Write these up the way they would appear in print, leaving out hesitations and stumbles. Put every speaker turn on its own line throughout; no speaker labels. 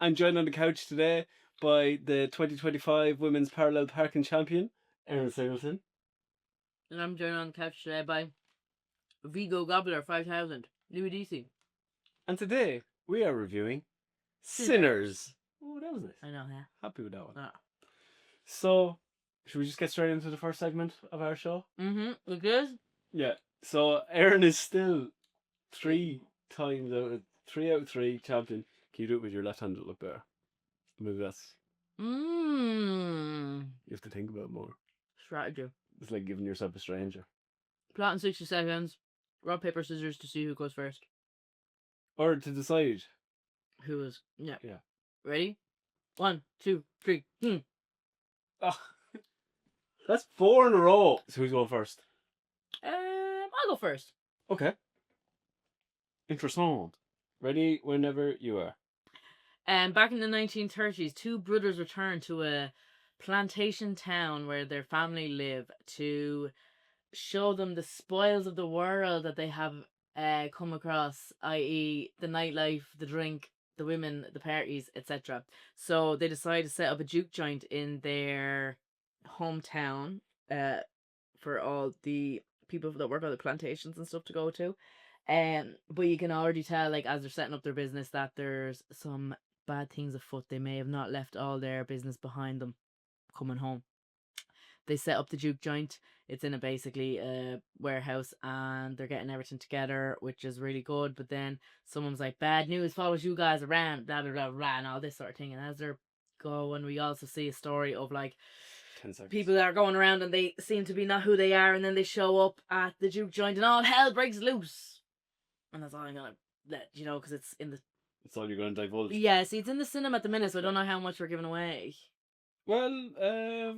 I'm joined on the couch today by the 2025 Women's Parallel Parking Champion, Erin Singleton.
And I'm joined on the couch today by Vigo Gobbler 5000, Louis DC.
And today we are reviewing Sinners. Oh, that was nice.
I know, yeah.
Happy with that one.
Ah.
So, should we just get straight into the first segment of our show?
Look good?
Yeah. So, Erin is still 3 out of 3 champion. Can you do it with your left hand? It'll look better. Maybe that's... You have to think about it more.
Strategy.
It's like giving yourself a stranger.
Plot in 60 seconds. Rock, paper, scissors to see who goes first.
Or to decide.
Who is... Yeah.
Yeah.
Ready? 1, 2, 3.
Oh, that's 4 in a row. So who's going first?
I'll go first.
Okay. Interessant. Ready whenever you are.
Back in the 1930s, 2 brothers returned to a plantation town where their family live to show them the spoils of the world that they have come across, i.e. the nightlife, the drink, the women, the parties, etc. So they decided to set up a juke joint in their hometown for all the people that work on the plantations and stuff to go to. But you can already tell, like, as they're setting up their business, that there's some bad things afoot. They may have not left all their business behind them coming home. They set up the juke joint. It's in basically a warehouse, and they're getting everything together, which is really good. But then someone's like, bad news follows you guys around, blah blah blah blah, and all this sort of thing. And as they're going, we also see a story of like
10 seconds.
people that are going around and they seem to be not who they are, and then they show up at the juke joint and all hell breaks loose. And that's all I'm gonna let you know, because it's in the...
That's all you're going to divulge?
Yeah, see, it's in the cinema at the minute, so I don't know how much we're giving away.
Well,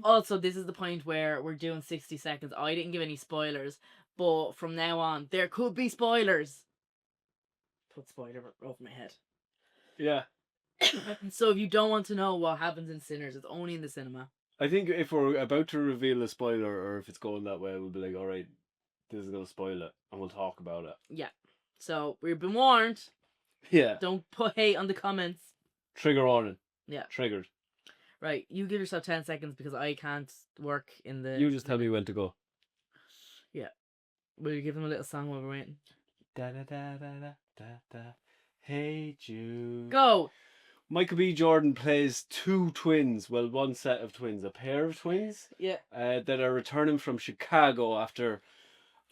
Also, this is the point where we're doing 60 seconds. I didn't give any spoilers, but from now on, there could be spoilers. Put spoiler over my head.
Yeah.
So if you don't want to know what happens in Sinners, it's only in the cinema.
I think if we're about to reveal a spoiler, or if it's going that way, we'll be like, alright, this is going to spoil it, and we'll talk about it.
Yeah. So, we've been warned.
Yeah.
Don't put hate on the comments.
Trigger warning.
Yeah.
Triggered.
Right, you give yourself 10 seconds because I can't work in the...
You just tell me when to go.
Yeah. Will you give them a little song while we're waiting?
Da da da da da da da. Hey Jude.
Go!
Michael B. Jordan plays 2 twins. Well, one set of twins. A pair of twins?
Yeah.
That are returning from Chicago after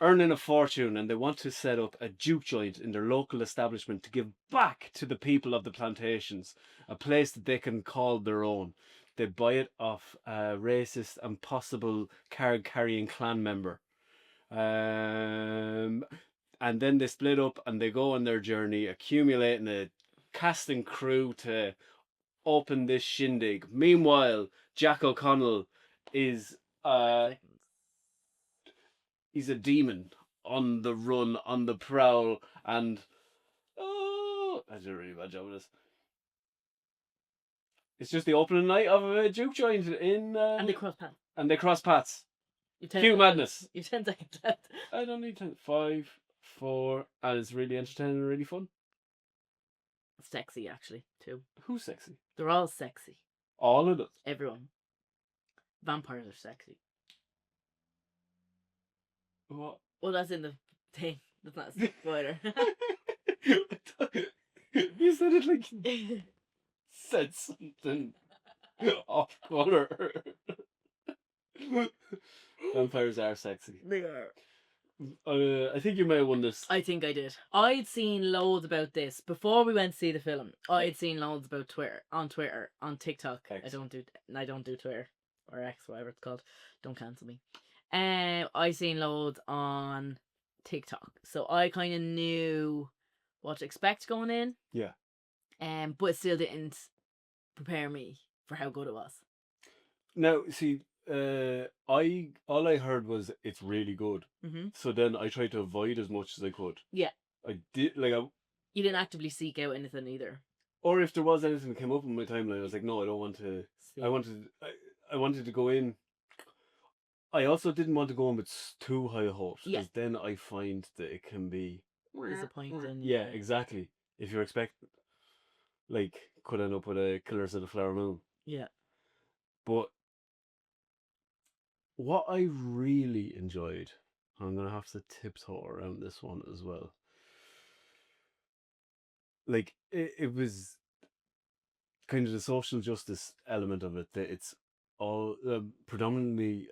earning a fortune, and they want to set up a juke joint in their local establishment to give back to the people of the plantations, a place that they can call their own. They buy it off a racist and possible card-carrying clan member. And then they split up and they go on their journey, accumulating a casting crew to open this shindig. Meanwhile, Jack O'Connell is... he's a demon on the run, on the prowl, and... Oh, I did a really bad job of this. It's just the opening night of a juke joint in...
and they cross paths.
And they cross paths. Cue madness.
You've 10 seconds left.
I don't need 10. 5, 4, and it's really entertaining and really fun.
Sexy, actually, too.
Who's sexy?
They're all sexy.
All of them.
Everyone. Vampires are sexy.
What?
Well, that's in the thing. That's not a spoiler.
You said it like you said something off color. Vampires are sexy.
They are.
I think you may have won this.
I think I did. I'd seen loads about this before we went to see the film. I'd seen loads about Twitter, on TikTok.
X.
I don't do Twitter or X, whatever it's called. Don't cancel me. I seen loads on TikTok, so I kind of knew what to expect going in.
Yeah.
But it still didn't prepare me for how good it was.
Now, see, all I heard was it's really good.
Mm-hmm.
So then I tried to avoid as much as I could.
Yeah.
I did You
didn't actively seek out anything either.
Or if there was anything that came up in my timeline, I was like, no, I don't want to. See. I wanted to go in. I also didn't want to go in with too high hopes, because then I find that it can be
disappointing.
Yeah, exactly. If you're expecting, like, could end up with a Killers of the Flower Moon.
Yeah.
But what I really enjoyed, I'm gonna have to tiptoe around this one as well. Like it was kind of the social justice element of it. That it's all predominantly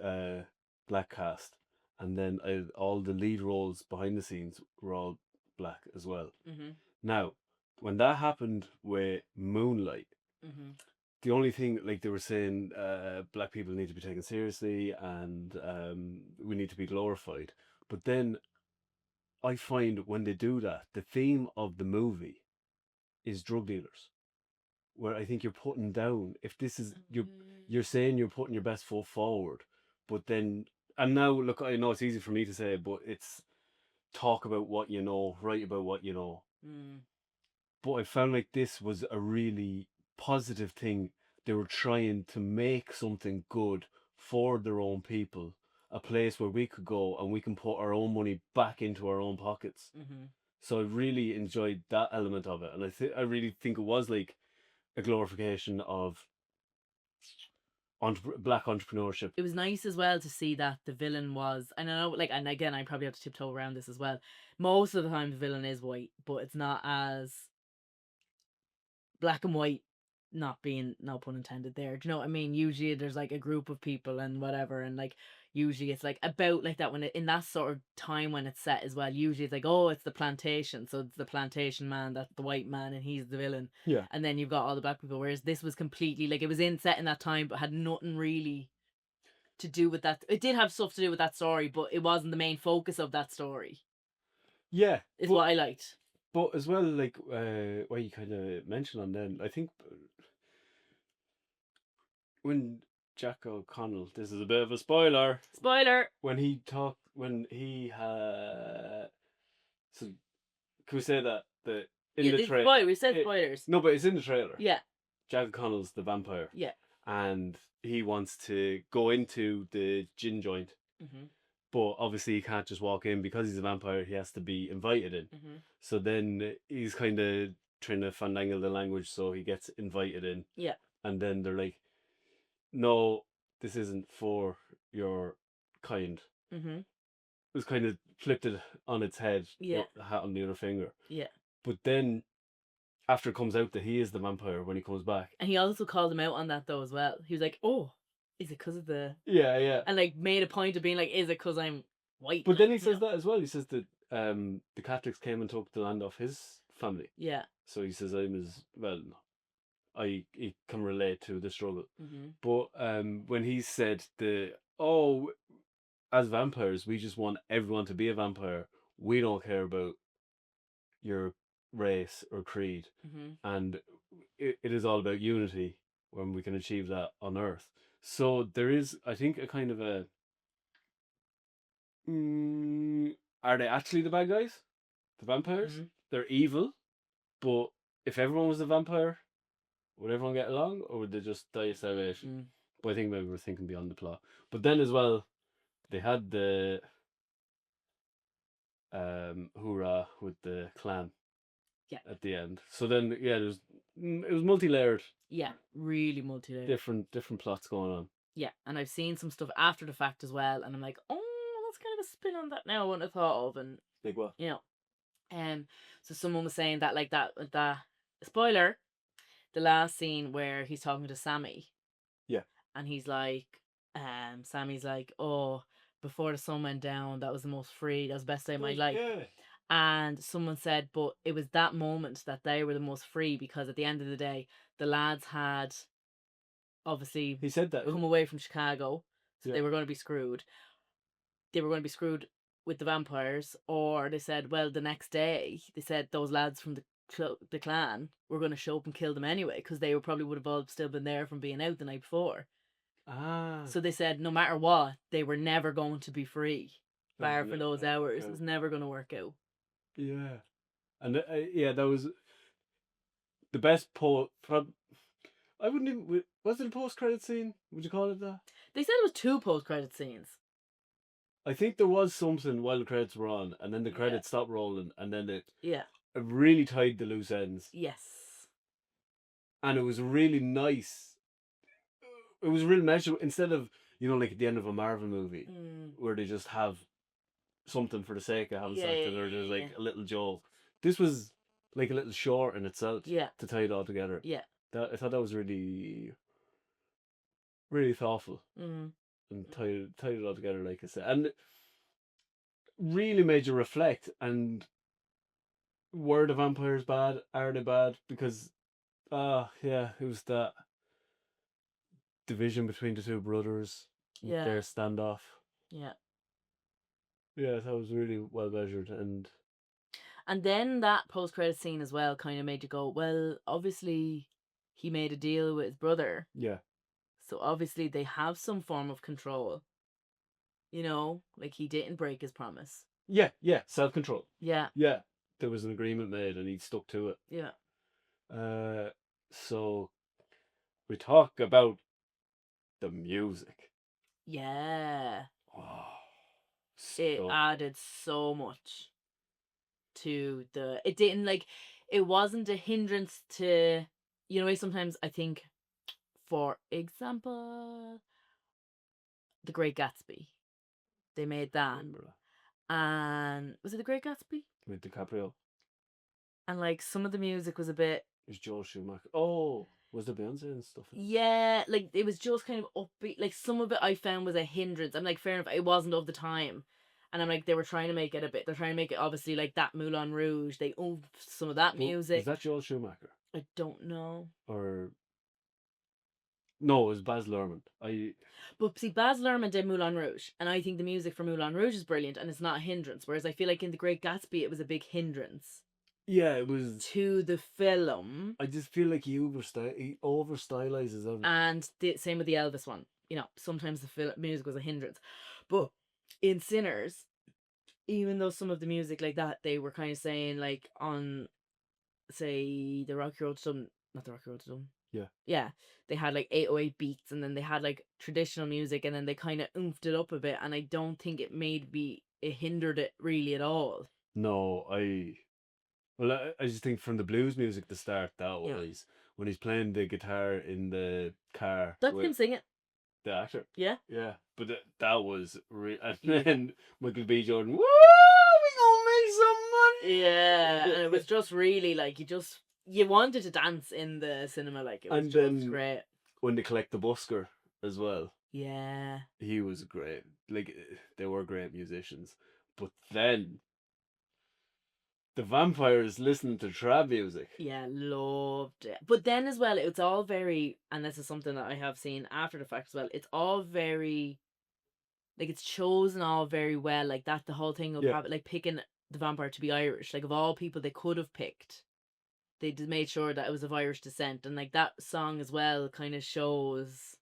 black cast, and then all the lead roles behind the scenes were all black as well.
Mm-hmm.
Now, when that happened with Moonlight,
Mm-hmm.
the only thing, like they were saying, black people need to be taken seriously and we need to be glorified. But then I find when they do that, the theme of the movie is drug dealers, where I think you're putting down, if this is you're saying you're putting your best foot forward, but then, and now look, I know it's easy for me to say, but it's talk about what you know, write about what you know.
Mm.
But I found like this was a really positive thing. They were trying to make something good for their own people, a place where we could go and we can put our own money back into our own pockets.
Mm-hmm.
So I really enjoyed that element of it, and I really think it was like a glorification of black entrepreneurship.
It was nice as well to see that the villain was, and I know, like, and again, I probably have to tiptoe around this as well. Most of the time, the villain is white, but it's not as black and white, not being, no pun intended there. Do you know what I mean? Usually there's like a group of people and whatever, and like usually it's like about like that when in that sort of time when it's set as well. Usually it's like, oh, it's the plantation, so it's the plantation man, that's the white man, and he's the villain.
Yeah.
And then you've got all the black people. Whereas this was completely like, it was in set in that time, but had nothing really to do with that. It did have stuff to do with that story, but it wasn't the main focus of that story.
Yeah.
Is what I liked.
But as well, like what you kind of mentioned on then, I think when Jack O'Connell, this is a bit of a spoiler.
Spoiler.
When he so can we say that in the trailer?
We said spoilers.
No, but it's in the trailer.
Yeah.
Jack O'Connell's the vampire.
Yeah.
And he wants to go into the gin joint.
Mm-hmm.
But obviously he can't just walk in because he's a vampire. He has to be invited in.
Mm-hmm.
So then he's kind of trying to fandangle the language, so he gets invited in.
Yeah.
And then they're like, "No, this isn't for your kind."
Mm-hmm.
It was kind of flipped it on its head.
Yeah.
The hat on the other finger.
Yeah.
But then, after it comes out that he is the vampire when he comes back,
and he also called him out on that though as well. He was like, "Oh, is it because of the?"
Yeah.
And like made a point of being like, "Is it because I'm white?"
But then he says that as well. He says that the Catholics came and took the land off his family.
Yeah.
So he says, I'm as well. He can relate to the struggle.
Mm-hmm.
But when he said as vampires, we just want everyone to be a vampire. We don't care about your race or creed.
Mm-hmm.
And it is all about unity when we can achieve that on Earth. So there is, I think, a kind of a... are they actually the bad guys? The vampires?
Mm-hmm.
They're evil, but if everyone was a vampire, would everyone get along, or would they just die of starvation?
Mm.
But I think maybe we're thinking beyond the plot. But then as well, they had the hoorah with the clan.
Yeah.
At the end. So then, yeah, it was multi-layered.
Yeah, really multi-layered.
Different plots going on.
Yeah, and I've seen some stuff after the fact as well, and I'm like, oh, that's kind of a spin on that now I wouldn't have thought of, and
like what?
You know, so someone was saying that like that spoiler, the last scene where he's talking to Sammy.
Yeah.
And he's like, Sammy's like, oh, before the sun went down, that was the most free, that was the best day of my life.
Yeah.
And someone said, but it was that moment that they were the most free because at the end of the day, the lads had obviously
he said that
come away from Chicago, so
Yeah.
they were going to be screwed. They were going to be screwed with the vampires, or they said, well, the next day, they said those lads from the clan were going to show up and kill them anyway because they probably would have all still been there from being out the night before. So they said no matter what, they were never going to be free. Bar for those hours. It was never going to work out.
Yeah. And that was the best I wouldn't even... Was it a post-credit scene? Would you call it that?
They said it was 2 post-credit scenes.
I think there was something while the credits were on, and then the credits stopped rolling, and then it
Yeah.
really tied the loose ends.
Yes.
and it was really nice. It was real measure instead of like at the end of a Marvel movie where they just have something for the sake of having
Yeah,
something,
yeah,
or there's like
yeah.
a little joke. This was like a little short in itself
Yeah,
to tie it all together.
yeah.
I thought that was really, really thoughtful
Mm.
and tied it all together, like I said, and really made you reflect. And were the vampires bad? Are they bad? Because yeah, it was that division between the two brothers,
Yeah,
their standoff.
yeah.
Yeah, that was really well measured, and
And then that post-credit scene as well kind of made you go, well, obviously he made a deal with his brother,
yeah,
so obviously they have some form of control. Like he didn't break his promise.
yeah, self control.
Yeah,
Yeah, there was an agreement made, and he stuck to it.
yeah,
So we talk about the music.
yeah.
Oh,
It
so
added so much to it didn't like, it wasn't a hindrance to, sometimes I think, for example, The Great Gatsby. They made that.
remember that
And was it The Great Gatsby?
with DiCaprio.
And like some of the music was a bit,
It was Joel Schumacher. Oh, was there Beyonce and stuff?
yeah, like it was just kind of upbeat. Like some of it I found was a hindrance. I'm like, fair enough, it wasn't of the time. And I'm like, they were trying to make it they're trying to make it obviously like that Moulin Rouge. They owned some of that
But
music.
is that Joel Schumacher
I don't know.
or no? It was Baz Luhrmann.
But see, Baz Luhrmann did Moulin Rouge, and I think the music for Moulin Rouge is brilliant, and it's not a hindrance. Whereas I feel like in The Great Gatsby, it was a big hindrance
Yeah, it was.
to the film.
I just feel like he over stylizes everything.
And the same with the Elvis one. Sometimes the music was a hindrance. But in Sinners, even though some of the music like that, they were kind of saying like on, say, the Rocky Road to Dublin, not the Rocky Road to Dublin.
Yeah.
Yeah, they had like 808 beats, and then they had like traditional music, and then they kind of oomphed it up a bit, and I don't think it hindered it really at all.
No, I just think from the blues music to start, that
Yeah.
was when he's playing the guitar in the car.
That's him singing.
The actor.
Yeah.
Yeah, but that was and then Michael B. Jordan. Woo! We gonna make some money.
Yeah, and it was just really like you wanted to dance in the cinema, like it was
And
just
then
great.
when they collect the busker as well,
Yeah.
he was great. Like they were great musicians, but then the vampires listening to trap music.
Yeah, loved it. But then as well, it's all very, and this is something that I have seen after the fact as well, it's all very, like, it's chosen all very well. Like, that, the whole thing of like picking the vampire to be Irish. Like, of all people they could have picked, they made sure that it was of Irish descent. And, like, that song as well kind of shows,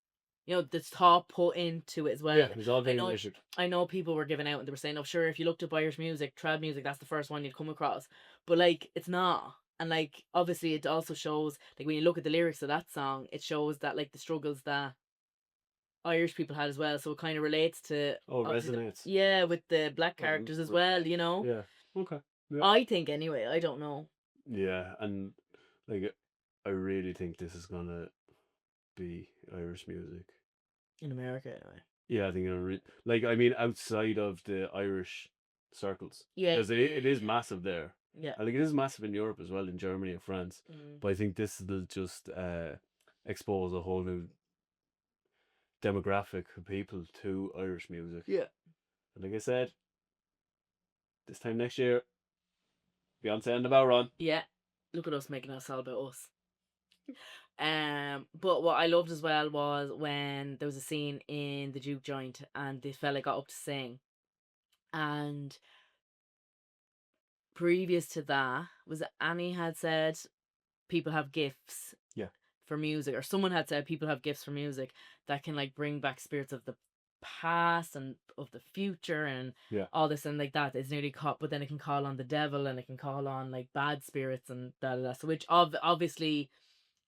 the thought put into it as well.
Yeah, it was all very measured.
I know people were giving out and they were saying, oh, sure, if you looked up Irish music, trad music, that's the first one you'd come across. But, like, it's not. And, like, obviously it also shows, like, when you look at the lyrics of that song, it shows that, like, the struggles that Irish people had as well. So it kind of relates to...
Oh, resonates.
Yeah, with the black characters as well,
Yeah, okay. Yeah.
I think, anyway. I don't know.
Yeah, and, like, I really think this is gonna be Irish music.
In America, anyway.
Yeah, I think I mean, outside of the Irish circles.
Yeah.
Because it is massive there.
Yeah.
I think it is massive in Europe as well, in Germany and France. But I think this will just expose a whole new demographic of people to Irish music.
Yeah.
And like I said, this time next year, Beyonce and the Bow Run.
Yeah. Look at us making us all about us. But what I loved as well was when there was a scene in the juke joint and the fella got up to sing, and previous to that was Annie had said people have gifts for music, or someone had said people have gifts for music that can like bring back spirits of the past and of the future and all this and like that. It's nearly caught, but then it can call on the devil and it can call on like bad spirits and that. So which obviously,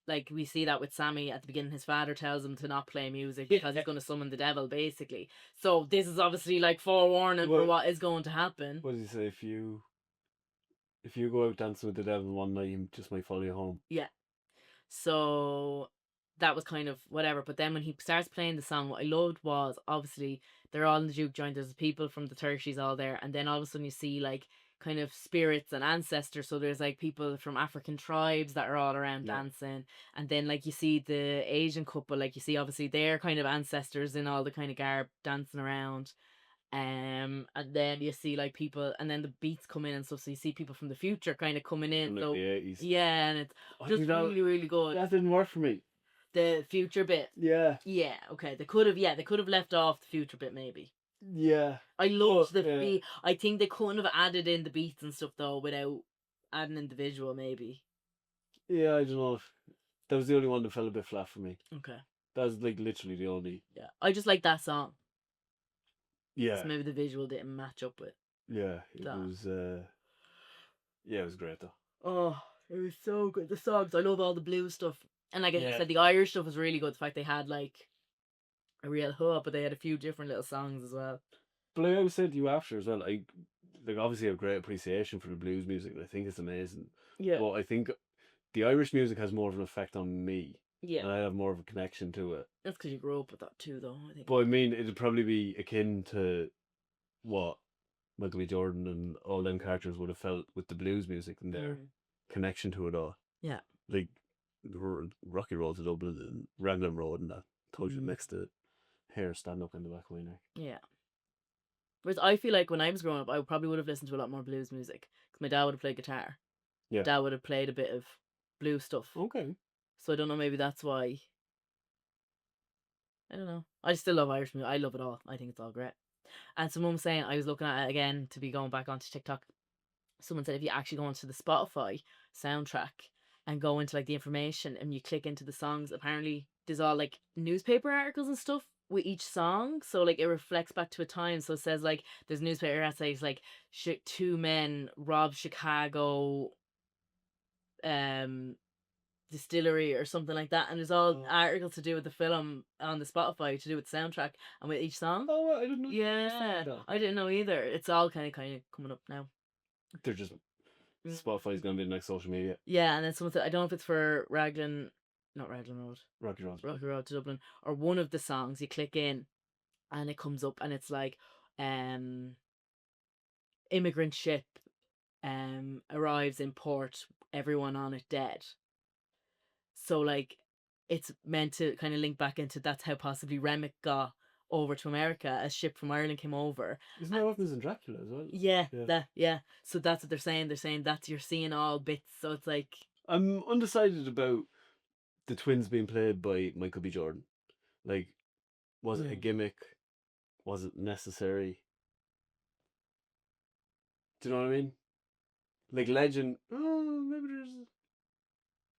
like, we see that with Sammy at the beginning. His father tells him to not play music because he's going to summon the devil, basically. So this is obviously like forewarning for what is going to happen.
What does he say? If you go out dancing with the devil one night, he just might follow you home.
Yeah. So that was kind of whatever. But then when he starts playing the song, what I loved was obviously they're all in the juke joint. There's people from the 30s all there, and then all of a sudden you see like kind of spirits and ancestors. So there's like people from African tribes that are all around
Yeah.
dancing, and then like you see the Asian couple, like you see obviously their kind of ancestors in all the kind of garb dancing around. And then you see like people, and then the beats come in and stuff. So you see people from the future kind of coming in.
From like
So
the 80s.
yeah, and it's
I
just
think that,
really, really good.
that didn't work for me.
The future bit.
Yeah.
Yeah, okay. They could have left off the future bit maybe.
Yeah.
I loved the
yeah.
beat. I think they couldn't have added in the beats and stuff though without adding in the visual maybe.
Yeah, I don't know. That was the only one that fell a bit flat for me.
Okay.
That was like literally the only.
Yeah. I just like that song.
Yeah.
So maybe the visual didn't match up with.
Yeah. It
that.
was. Yeah, it was great though.
Oh, it was so good. The songs. I love all the blues stuff. And like I
Yeah.
said, the Irish stuff was really good. The fact they had like a real hub, but they had a few different little songs as well.
But like I was saying to you after as well, I like obviously have great appreciation for the blues music, and I think it's amazing.
Yeah.
But I think the Irish music has more of an effect on me,
Yeah.
and I have more of a connection to it.
That's because you grew up with that too, though, I think.
But I mean, it'd probably be akin to what Michael B. Jordan and all them characters would have felt with the blues music and their connection to it all.
Yeah.
Like Rocky Road to Dublin and Raglan Road and that totally makes the hair stand up in the back of my neck.
Yeah. Whereas I feel like when I was growing up, I probably would have listened to a lot more blues music because my dad would have played guitar.
Yeah.
Dad would have played a bit of blues stuff.
Okay.
So I don't know, maybe that's why. I don't know. I still love Irish music. I love it all. I think it's all great. And someone was saying, I was looking at it again to be going back onto TikTok. Someone said if you actually go onto the Spotify soundtrack and go into like the information and you click into the songs, apparently there's all like newspaper articles and stuff with each song. So like it reflects back to a time. So it says like there's newspaper essays like two men robbed Chicago distillery or something like that, and there's all articles to do with the film on the Spotify to do with the soundtrack and with each song.
Oh, I didn't know.
Yeah, I didn't know either. It's all kind of coming up now.
They're just Spotify's gonna be the next social media.
Yeah, and then someone said I don't know if it's for Road,
Rocky
Road to Dublin, or one of the songs. You click in, and it comes up, and it's like, immigrant ship, arrives in port, everyone on it dead. So like, it's meant to kind of link back into that's how possibly Remick got over to America. A ship from Ireland came over.
Isn't that what happens in Dracula as well?
Yeah. So that's what they're saying. They're saying that you're seeing all bits. So it's like
I'm undecided about the twins being played by Michael B. Jordan. Like, was it a gimmick? Was it necessary? Do you know what I mean? Like Legend. Oh, maybe there's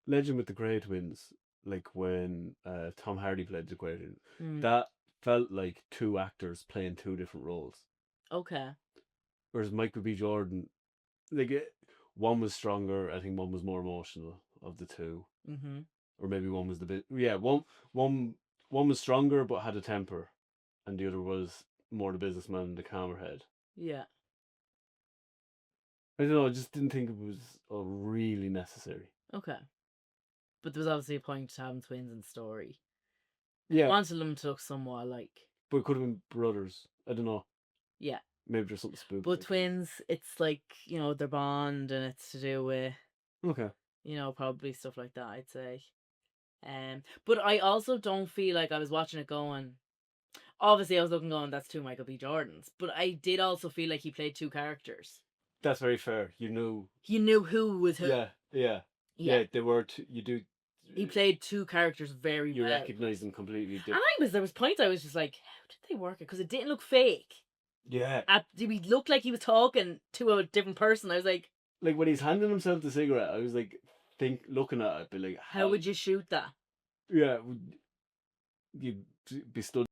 Legend with the Grey Twins. Like when Tom Hardy played the Grey Twins. That felt like two actors playing two different roles.
Okay. Whereas
Michael B. Jordan, like one was stronger. I think one was more emotional of the two.
Mm-hmm.
Or maybe one was the bit. Yeah, one was stronger but had a temper, and the other was more the businessman, the calmer head.
Yeah.
I don't know. I just didn't think it was really necessary.
Okay. But there was obviously a point to having twins in the story.
Yeah.
I wanted them to look somewhat alike.
But it could have been brothers. I don't know.
Yeah.
Maybe there's something spooky.
But twins, it's like, their bond, and it's to do with...
Okay.
Probably stuff like that, I'd say. But I also don't feel like I was watching it going... Obviously, I was looking going, that's two Michael B. Jordans. But I did also feel like he played two characters.
That's very fair. You knew...
You knew who was who.
Yeah, they were... You do...
He played two characters very well.
You recognise them completely different.
And there was points I was just like, how did they work it? Because it didn't look fake.
Yeah.
He looked like he was talking to a different person. I was like...
Like, when he's handing himself the cigarette, I was like, looking at it, be like...
How would you shoot that?
Yeah, you'd be stood...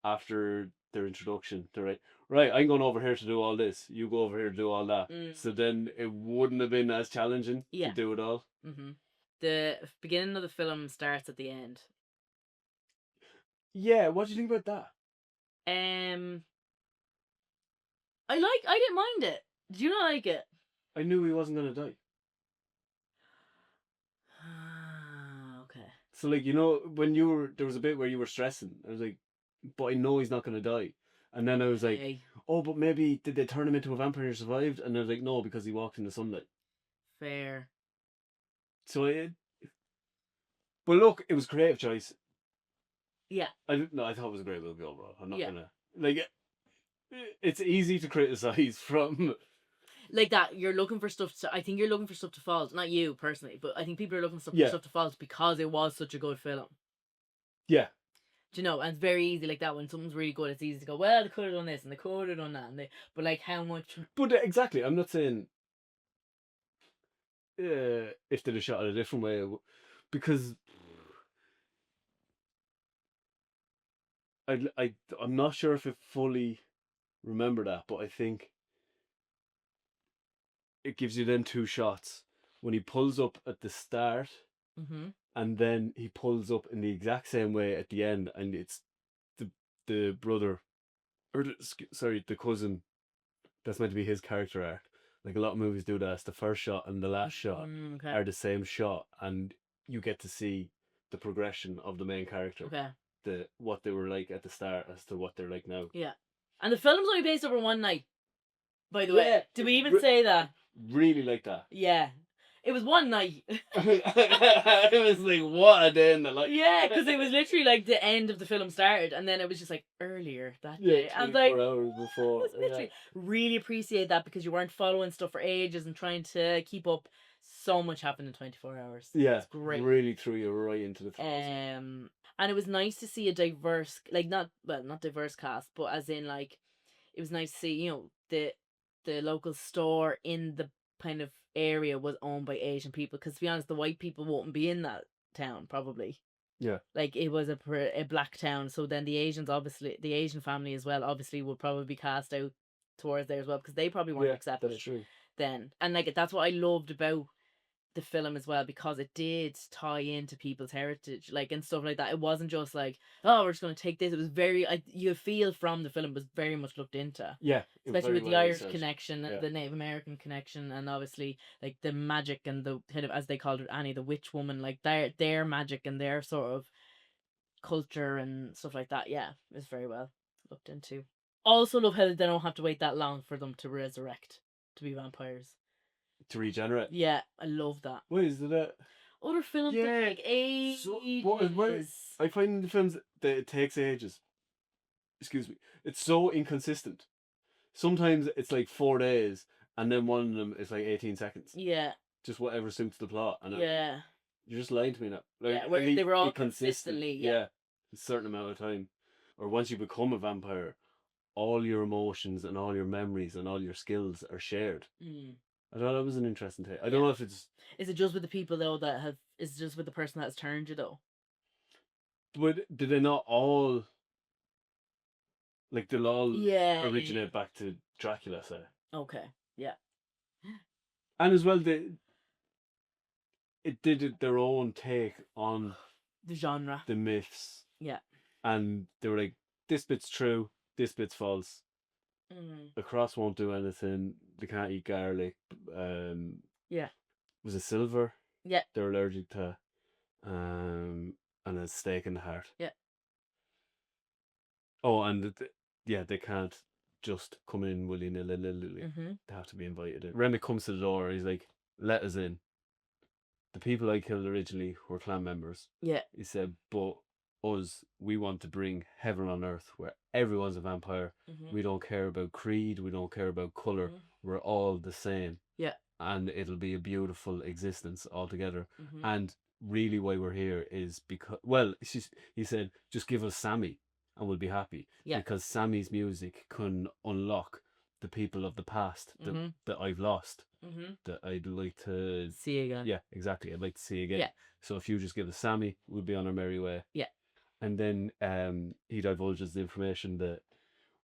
After their introduction, they're like, right, I'm going over here to do all this. You go over here to do all that. So then it wouldn't have been as challenging to do it all.
Mm-hmm. The beginning of the film starts at the end.
Yeah, what do you think about that?
I didn't mind it. Did you not like it?
I knew he wasn't gonna die.
Okay.
So like, when there was a bit where you were stressing. I was like, but I know he's not gonna die. And then I was like,
Okay.
oh, but maybe did they turn him into a vampire and survived? And I was like, no, because he walked in the sunlight.
Fair.
So but look, it was a creative choice.
Yeah.
I thought it was a great movie overall. I'm not
Yeah.
gonna like. It's easy to criticize from.
Like that, you're looking for stuff to. I think you're looking for stuff to fault. Not you personally, but I think people are looking for
Yeah.
stuff to fault because it was such a good film.
Yeah.
Do you know? And it's very easy like that when something's really good. It's easy to go, well, they could have done this and they could have done that, but like how much?
But exactly, I'm not saying if they'd have shot it a different way, because I'm not sure if I fully remember that, but I think it gives you then two shots when he pulls up at the start, and then he pulls up in the exact same way at the end, and it's the brother, or the cousin that's meant to be his character arc. Like a lot of movies do that. It's the first shot and the last shot
Okay.
are the same shot, and you get to see the progression of the main character.
Okay.
What they were like at the start as to what they're like now.
Yeah. And the film's only based over one night. By the way, did we even say that?
Really like that.
Yeah. It was one night.
It was like, what a day in the life.
Yeah, because it was literally like the end of the film started, and then it was just like earlier that day.
Yeah,
I was like,
24 hours before.
it was literally really appreciate that because you weren't following stuff for ages and trying to keep up. So much happened in 24 hours.
Yeah,
it's great.
Really threw you right into the throes.
And it was nice to see a diverse, like not diverse cast, but as in like, it was nice to see the local store in the kind of area was owned by Asian people, because to be honest, the white people wouldn't be in that town probably.
Yeah.
Like it was a black town, so then the Asians, obviously the Asian family as well, obviously would probably be cast out towards there as well because they probably weren't accepted.
That's true.
Then, and like that's what I loved about the film as well, because it did tie into people's heritage, like, and stuff like that. It wasn't just like, oh, we're just going to take this. It was very, you feel from the film was very much looked into.
Yeah,
especially with the Irish connection, the Native American connection, and obviously like the magic and the kind of, as they called it, Annie, the witch woman, like their magic and their sort of culture and stuff like that. Yeah, it was very well looked into. Also love how they don't have to wait that long for them to resurrect to be vampires.
To regenerate.
Yeah, I love that.
Wait, is it
other films that take ages?
I find in the films that it takes ages. Excuse me. It's so inconsistent. Sometimes it's like 4 days, and then one of them is like 18 seconds.
Yeah.
Just whatever suits the plot. And
yeah.
You're just lying to me now. Like,
yeah, where they were all
consistently. Yeah. A certain amount of time. Or once you become a vampire, all your emotions and all your memories and all your skills are shared. I thought that was an interesting take. I don't know if it's...
Is it just with the people, though, that have... Is it just with the person that has turned you, though?
But did they not all... Like, they'll all originate back to Dracula, say?
Okay, yeah.
And as well, it did their own take on...
the genre.
The myths.
Yeah.
And they were like, this bit's true, this bit's false. The cross won't do anything. They can't eat garlic.
Yeah.
Was it silver?
Yeah.
They're allergic to. And a stake in the heart.
Yeah.
Oh, and they can't just come in willy-nilly. They have to be invited in. Remy comes to the door. He's like, let us in. The people I killed originally were clan members.
Yeah.
He said, but us, we want to bring heaven on earth where everyone's a vampire. We don't care about creed. We don't care about colour. We're all the same.
Yeah.
And it'll be a beautiful existence altogether. And really why we're here is because, well, he said, just give us Sammy and we'll be happy.
Yeah.
Because Sammy's music can unlock the people of the past that I've lost, that I'd like to
see again.
Yeah, exactly. I'd like to see again.
Yeah.
So if you just give us Sammy, we'll be on our merry way.
Yeah.
And then he divulges the information that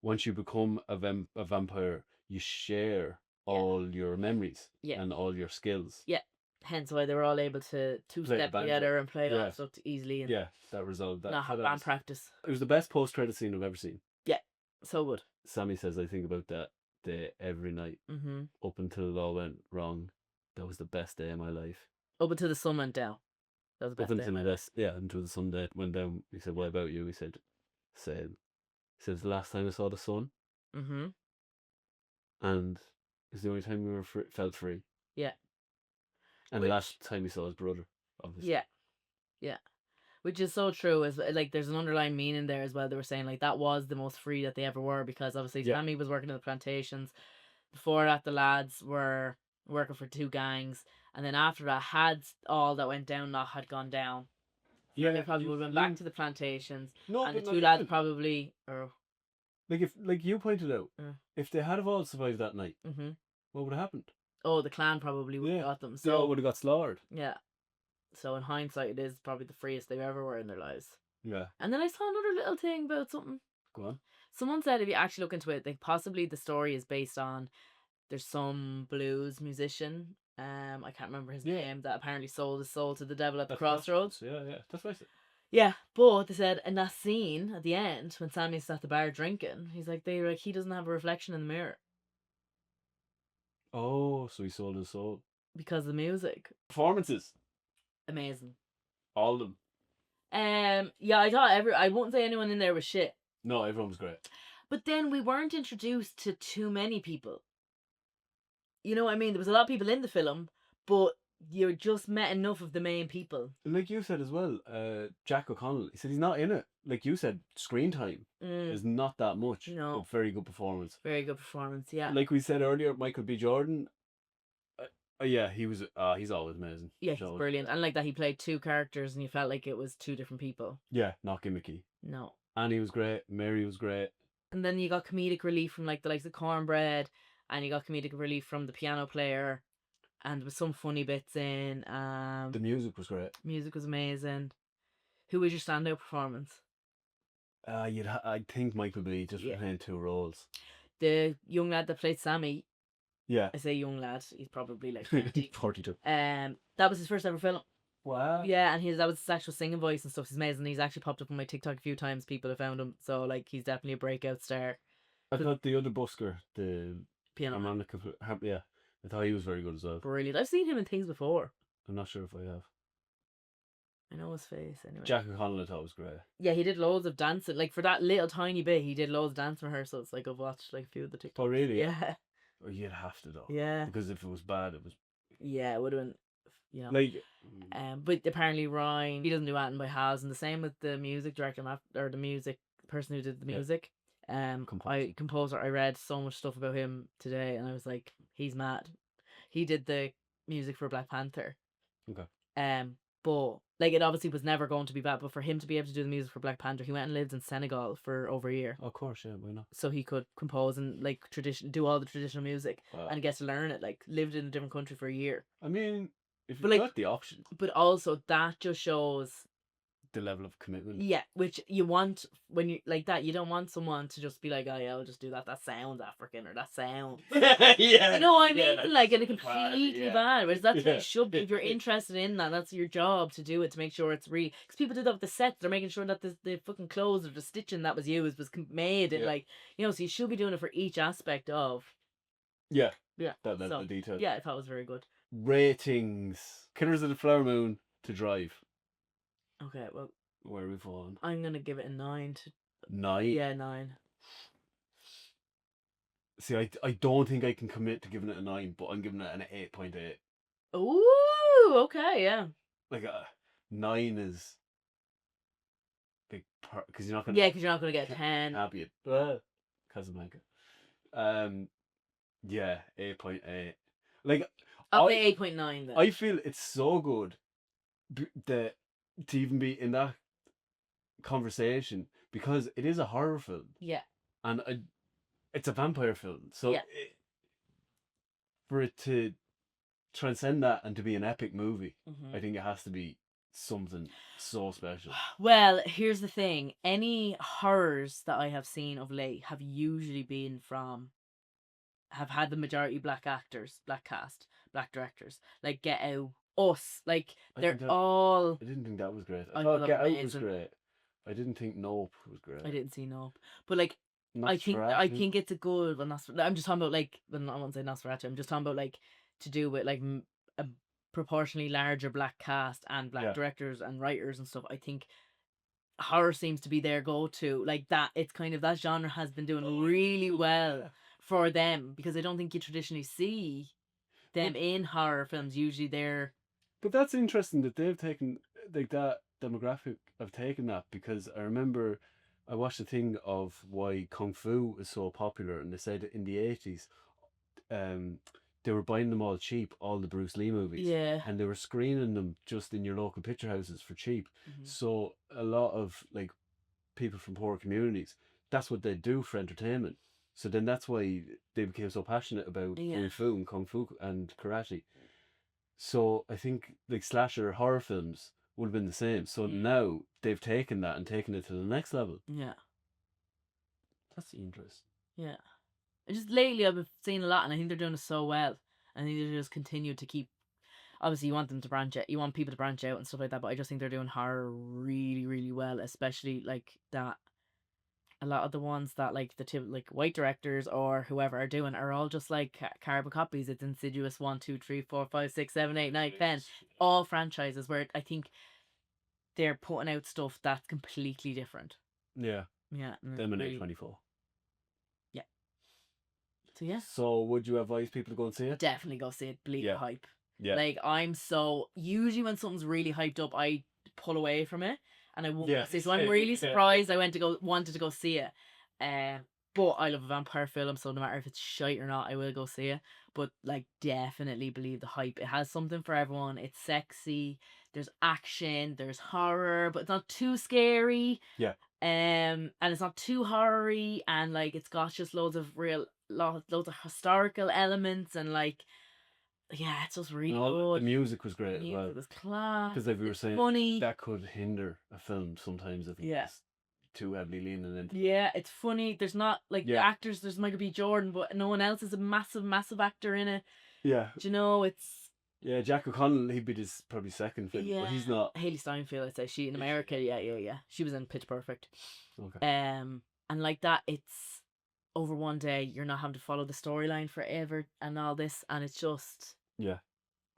once you become a vampire, you share all your memories and all your skills.
Yeah. Hence why they were all able to
the
two-step
banjo.
together and play
Yeah.
off stuff easily and
Yeah, that resolved that.
not have
that
band
was,
practice.
it was the best post-credit scene I've ever seen.
Yeah, so good.
Sammy says, I think about that day every night
Mm-hmm.
up until it all went wrong. That was the best day of my life.
Up until the sun went down. That was the
Up
best day.
until my best, yeah, until the sun went down. He said, "What about you?" He said, "Same." He said, "It's the last time I saw the sun,
Mm-hmm.
and it's the only time we were felt free."
Yeah.
And the last time he saw his brother, obviously.
Yeah. Yeah. Which is so true. As like, there's an underlying meaning there as well. They were saying like that was the most free that they ever were because obviously
Yeah.
Sammy was working in the plantations. Before that, the lads were working for two gangs, and then after that, had all that went down not had gone down.
Yeah,
They probably would have been back to the plantations,
No,
and the
but
two
not
lads
even.
probably.
Like you pointed out,
Mm.
if they had have all survived that night,
Mm-hmm.
what would have happened?
Oh, the clan probably would have got them.
They all
So
would have got slaughtered.
yeah. So in hindsight, it is probably the freest they've ever were in their lives.
Yeah.
And then I saw another little thing about something.
Go on.
Someone said if you actually look into it, like possibly the story is based on there's some blues musician. I can't remember his name that apparently sold his soul to the devil at the crossroads.
Yeah, that's what I said.
Yeah, but they said in that scene at the end when Sammy's at the bar drinking, he's like he doesn't have a reflection in the mirror
Oh, so he sold his soul.
because of the music.
Performances,
Amazing.
all of them.
Yeah, I won't say anyone in there was shit.
No, everyone was great.
But then we weren't introduced to too many people. You know what I mean? There was a lot of people in the film, but you just met enough of the main people.
Like you said as well, Jack O'Connell, he said he's not in it. Like you said, screen time is not that much.
No.
But very good performance.
Very good performance, yeah.
Like we said earlier, Michael B. Jordan, yeah, he was. He's always amazing.
Yeah, he's brilliant. And like that, he played two characters and you felt like it was two different people.
Yeah, not gimmicky.
No.
Annie was great. Mary was great.
And then you got comedic relief from like the likes of Cornbread, and you got comedic relief from the piano player, and with some funny bits in.
The music was great.
Music was amazing. Who was your standout performance?
I think Michael B. just playing two roles.
The young lad that played Sammy.
Yeah.
I say young lad. He's probably like 20.
42.
That was his first ever film.
Wow.
Yeah, and that was his actual singing voice and stuff. He's amazing. He's actually popped up on my TikTok a few times. People have found him, so like he's definitely a breakout star.
I thought the other busker, the
Piano
harmonica, yeah, I thought he was very good as well.
Brilliant. I've seen him in things before.
I'm not sure if I have.
I know his face anyway.
Jack O'Connell I thought was great.
Yeah, he did loads of dancing. Like for that little tiny bit, he did loads of dance rehearsals. Like I've watched like a few of the TikToks.
Oh really?
Yeah.
Oh, you'd have to though.
Yeah.
Because if it was bad, it was.
Yeah, it would have been. You know.
Like.
But apparently Ryan, he doesn't do anything by halves, and the same with the music director or the music person who did the music. Composer. I read so much stuff about him today, and I was like, he's mad. He did the music for Black Panther.
Okay.
But like it obviously was never going to be bad. But for him to be able to do the music for Black Panther, he went and lived in Senegal for over a year.
Of course, yeah, why not?
So he could compose and like do all the traditional music, and get to learn it. Like lived in a different country for a year.
I mean, if you
like,
got the option.
But also that just shows
the level of commitment.
Yeah, which you want when you like that. You don't want someone to just be like, "Oh yeah, I'll just do that. That sounds African or that sounds."
Yeah,
you know what I mean?
Yeah,
like in a completely bad. Whereas that's what you should be. If you're
Yeah.
interested in that, that's your job to do it to make sure it's real. Because people do that with the sets. They're making sure that the fucking clothes or the stitching that was used was made and like so you should be doing it for each aspect of.
Yeah.
Yeah.
That
So,
the detail.
yeah, I thought it was very good.
Ratings. Killers of the Flower Moon to Drive.
Okay, well,
where are we falling?
I'm gonna give it a 9.
9.
Yeah, 9.
See, I don't think I can commit to giving it a 9, but I'm giving it an 8.8.
Ooh, okay, yeah.
Like a 9 is big part because you're not gonna.
Yeah, because you're not gonna get 10.
Happy Casablanca. Yeah, 8.8. Like
I'll say 8.9 then.
I feel it's so good that to even be in that conversation because it is a horror film.
Yeah.
And it's a vampire film, so
yeah.
For it to transcend that and to be an epic movie,
mm-hmm.
I think it has to be something so special.
Well, here's the thing. Any horrors that I have seen of late have usually been have had the majority black actors, black cast, black directors. Like Get Out Us. Like
I
they're
think that-
all.
I didn't think that was great. I
I
thought
thought
Get
that was
Out was
amazing.
great. I didn't think Nope was great.
I didn't see no, but like I
Nosferatu.
think it's a good. Well, I'm just talking about like. Well, I won't say Nosferatu. I'm just talking about like to do with like a proportionally larger black cast and black
Yeah.
directors and writers and stuff. I think horror seems to be their go-to. Like that, it's kind of that genre has been doing really well for them because I don't think you traditionally see them in horror films. Usually they're
But that's interesting that they've taken like that demographic have taken that, because I remember I watched a thing of why kung fu is so popular, and they said in the 80s, um, they were buying them all cheap, all the Bruce Lee movies,
yeah.
and they were screening them just in your local picture houses for cheap.
Mhm.
So a lot of like people from poor communities, that's what they do for entertainment. So then that's why they became so passionate about
Yeah.
kung fu and karate. So I think like slasher horror films would have been the same. So
Yeah.
now they've taken that and taken it to the next level.
Yeah.
That's the interest.
Yeah. And just lately I've been seeing a lot, and I think they're doing it so well. I think they just continue to keep. Obviously, you want them to branch out. You want people to branch out and stuff like that. But I just think they're doing horror really, really well. Especially like that. A lot of the ones that like the two like white directors or whoever are doing are all just like carbon copies. It's Insidious 1, 2, 3, 4, 5, 6, 7, 8, 9, 10. All franchises where I think they're putting out stuff that's completely different.
Yeah.
Yeah.
Them and
really-
A24.
Yeah. So yeah.
So would you advise people to go and see it?
Definitely go see it. Believe
Yeah.
the hype.
Yeah.
Like I'm so usually when something's really hyped up, I pull away from it and I won't
Yeah,
see. So I'm
same,
really
yeah.
surprised I wanted to go see it. But I love a vampire film, so no matter if it's shite or not, I will go see it. But like definitely believe the hype. It has something for everyone. It's sexy, there's action, there's horror, but it's not too scary.
Yeah.
And it's not too horror-y, and like it's got just loads of loads of historical elements, and like yeah, it's just really
And all, the
good.
music was great as well.
Music was class.
Because like we were
It's
saying,
funny.
that could hinder a film sometimes if
Yeah.
it's too heavily leaning into.
Yeah, it's funny. There's not like
Yeah.
actors. There's Michael B. Jordan, but no one else is a massive, massive actor in it.
Yeah.
Do you know? It's
Yeah, Jack O'Connell, he'd be his probably second film,
yeah.
but he's not.
Haley Steinfeld, I'd say she in America. Yeah. She was in Pitch Perfect.
Okay.
And like that, it's over one day. You're not having to follow the storyline forever and all this, and it's just
Yeah.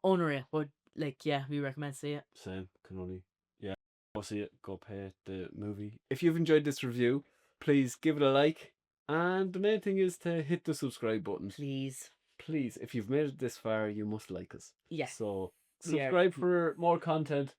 unreal. But like, yeah, we recommend see it.
Same. Can only. Yeah. Go see it. Go pay the movie. If you've enjoyed this review, please give it a like. And the main thing is to hit the subscribe button.
Please.
Please, if you've made it this far, you must like us.
Yes.
So
We are-
subscribe for more content.